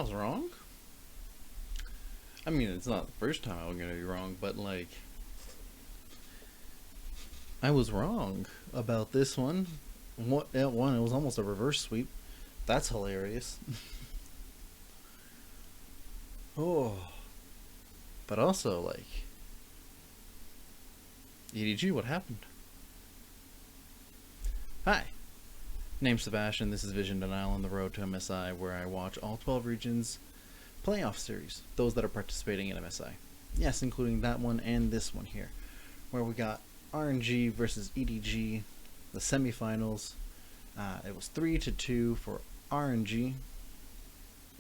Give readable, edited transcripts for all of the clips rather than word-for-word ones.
was wrong. I mean, it's not the first time I'm gonna be wrong, but like, I was wrong about this one. What at one, it was almost a reverse sweep. That's hilarious. Oh, but also like EDG, what happened? Hi, name's Sebastian. This is Vision Denial on the road to MSI, where I watch all 12 regions playoff series, those that are participating in MSI. Yes, including that one and this one here, where we got RNG versus EDG, the semifinals. It was 3-2 for RNG.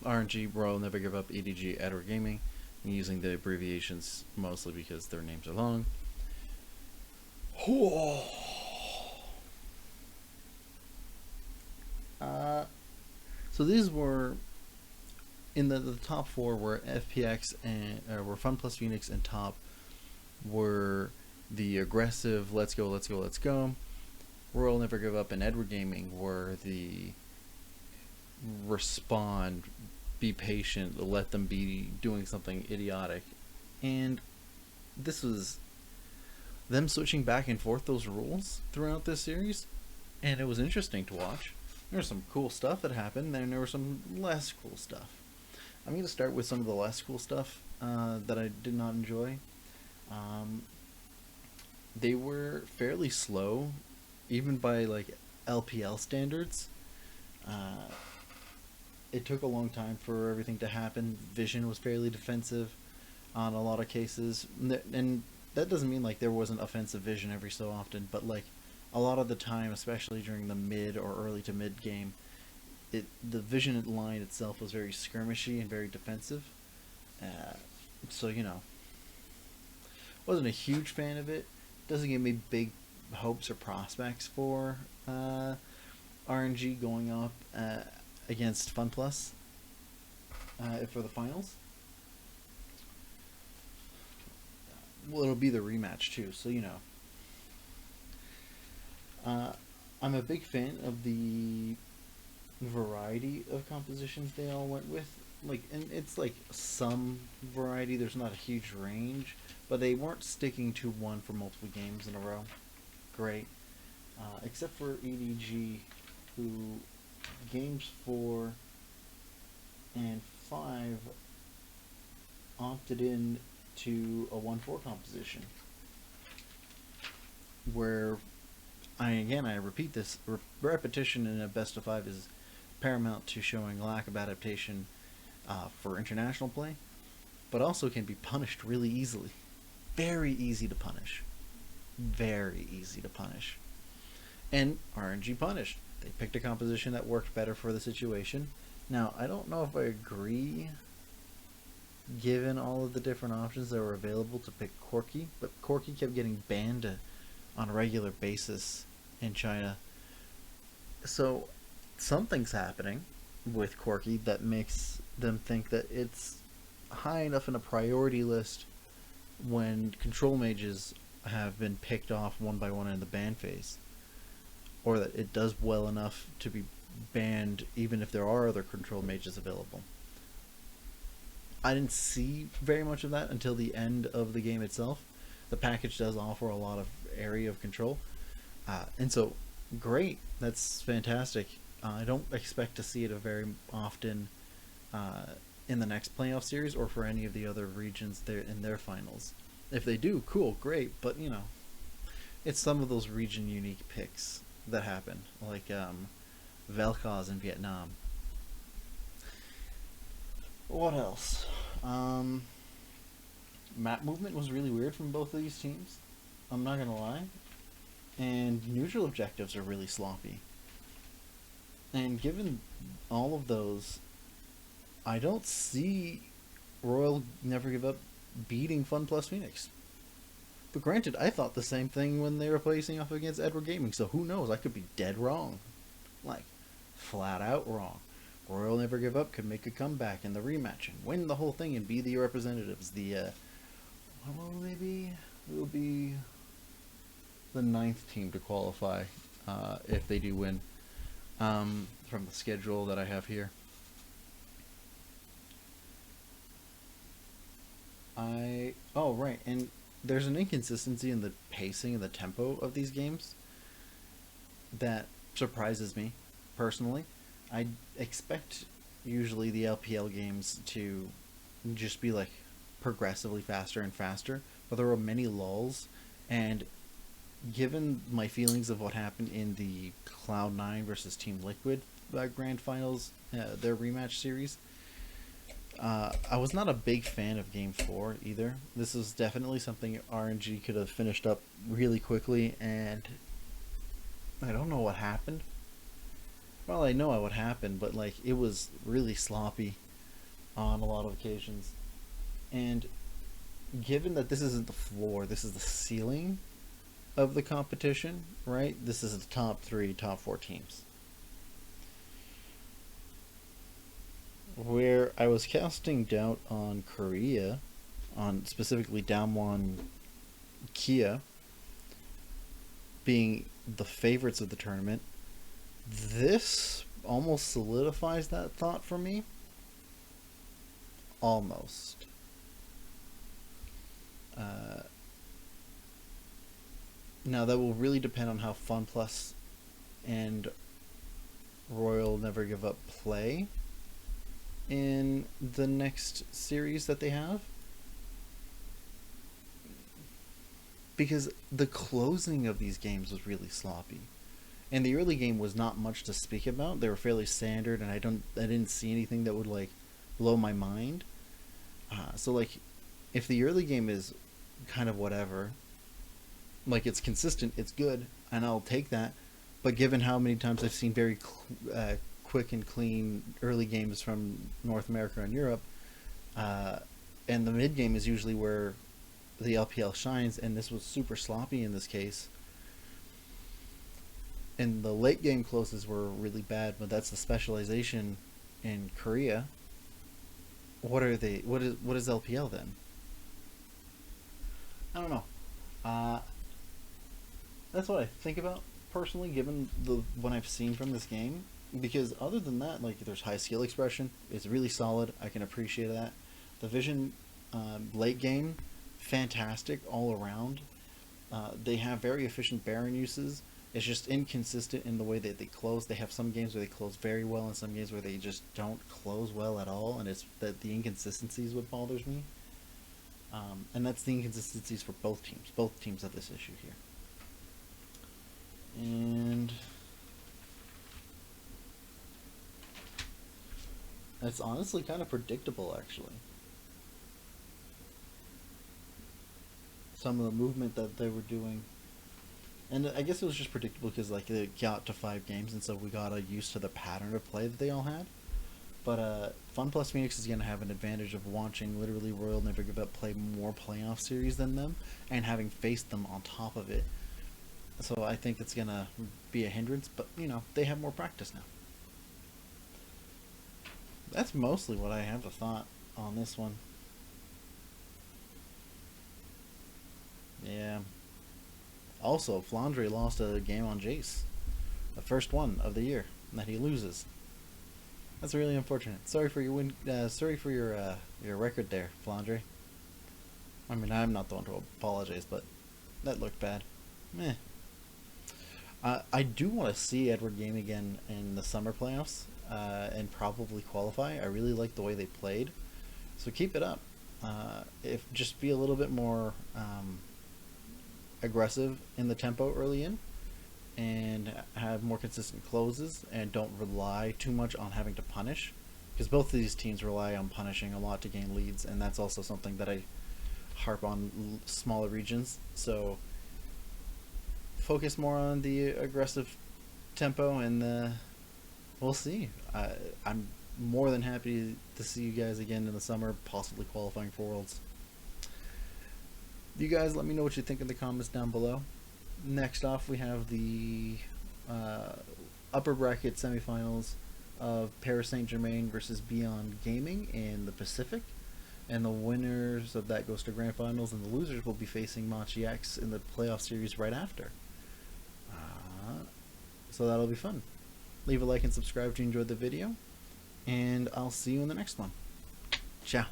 RNG, Royal Never Give Up, EDG, Edward Gaming. I'm using the abbreviations mostly because their names are long. So these were in the top four were FPX and were Fun Plus Phoenix, and top were the aggressive Let's Go, Let's Go, Let's Go. Royal Never Give Up and Edward Gaming were the respond, be patient, let them be doing something idiotic. And this was them switching back and forth those rules throughout this series, and it was interesting to watch. There was some cool stuff that happened, and there was some less cool stuff. I'm going to start with some of the less cool stuff that I did not enjoy. They were fairly slow, even by like LPL standards. It took a long time for everything to happen. Vision was fairly defensive on a lot of cases, and that doesn't mean like there wasn't offensive vision every so often, but like a lot of the time, especially during the mid or early to mid game, the vision line itself was very skirmishy and very defensive. So wasn't a huge fan of it. Doesn't give me big hopes or prospects for RNG going up against Fun Plus for the finals. Well, it'll be the rematch too, so I'm a big fan of the variety of compositions they all went with. And it's like some variety. There's not a huge range, but they weren't sticking to one for multiple games in a row. Great, except for EDG, who games 4 and 5 opted in to a 1-4 composition, where I repeat this, repetition in a best of 5 is paramount to showing lack of adaptation for international play, but also can be punished really easily. Very easy to punish. Very easy to punish. And RNG punished. They picked a composition that worked better for the situation. Now, I don't know if I agree, given all of the different options that were available, to pick Corky, but Corky kept getting banned on a regular basis in China. So something's happening with Corky that makes them think that it's high enough in a priority list when control mages have been picked off one by one in the ban phase, or that it does well enough to be banned even if there are other control mages available. I didn't see very much of that until the end of the game itself. The package does offer a lot of area of control, and so great, that's fantastic. I don't expect to see it very often in the next playoff series or for any of the other regions there in their finals. If they do, cool, great, but it's some of those region unique picks that happen, like Vel'Koz in Vietnam. What else? Map movement was really weird from both of these teams, I'm not gonna lie, and neutral objectives are really sloppy. And given all of those, I don't see Royal Never Give Up beating Fun Plus Phoenix. But granted, I thought the same thing when they were facing off against Edward Gaming, so who knows? I could be dead wrong. Like, flat out wrong. Royal Never Give Up could make a comeback in the rematch and win the whole thing and be the representatives. What will they be? It will be the 9th team to qualify if they do win, from the schedule that I have here. Oh, right, and there's an inconsistency in the pacing and the tempo of these games that surprises me personally. I expect usually the LPL games to just be like progressively faster and faster, but there were many lulls, and given my feelings of what happened in the Cloud9 versus Team Liquid Grand Finals, their rematch series, I was not a big fan of Game 4 either. This is definitely something RNG could have finished up really quickly, and I don't know what happened. Well, I know what happened, but like it was really sloppy on a lot of occasions. And given that this isn't the floor, this is the ceiling of the competition, right? This is the top 3, top 4 teams. Where I was casting doubt on Korea, on specifically Damwon Kia being the favorites of the tournament, this almost solidifies that thought for me. Almost. Now that will really depend on how FunPlus and Royal Never Give Up play in the next series that they have. Because the closing of these games was really sloppy. And the early game was not much to speak about. They were fairly standard, and I didn't see anything that would like blow my mind. So like, if the early game is kind of whatever, like it's consistent, it's good, and I'll take that. But given how many times I've seen very quick and clean early games from North America and Europe, and the mid game is usually where the LPL shines, and this was super sloppy in this case. And the late game closes were really bad, but that's the specialization in Korea. What are they? What is LPL then? I don't know. Uh, that's what I think about personally, given the what I've seen from this game. Because other than that, like there's high skill expression. It's really solid. I can appreciate that. The vision late game, fantastic all around. They have very efficient Baron uses. It's just inconsistent in the way that they close. They have some games where they close very well, and some games where they just don't close well at all. And it's that the inconsistency is what bothers me. And that's the inconsistencies for both teams. Both teams have this issue here. And it's honestly kind of predictable, actually. Some of the movement that they were doing. And I guess it was just predictable because like it got to 5 games, and so we got used to the pattern of play that they all had. But FunPlus Phoenix is going to have an advantage of watching literally Royal Never Give Up play more playoff series than them, and having faced them on top of it. So I think it's going to be a hindrance, but you know, they have more practice now. That's mostly what I have a thought on this one. Yeah. Also, Flandre lost a game on Jace. The first one of the year that he loses. That's really unfortunate. Sorry for your sorry for your record there, Flandre. I mean, I'm not the one to apologize, but that looked bad. Meh. I do want to see Edward game again in the summer playoffs and probably qualify. I really like the way they played, so keep it up. If just be a little bit more aggressive in the tempo early in, and have more consistent closes, and don't rely too much on having to punish, because both of these teams rely on punishing a lot to gain leads, and that's also something that I harp on smaller regions. So focus more on the aggressive tempo, and we'll see. I'm more than happy to see you guys again in the summer, possibly qualifying for Worlds. You guys let me know what you think in the comments down below. Next off, we have the upper bracket semifinals of Paris Saint-Germain versus Beyond Gaming in the Pacific. And the winners of that goes to Grand Finals, and the losers will be facing Machi X in the playoff series right after. So that'll be fun. Leave a like and subscribe if you enjoyed the video, and I'll see you in the next one. Ciao.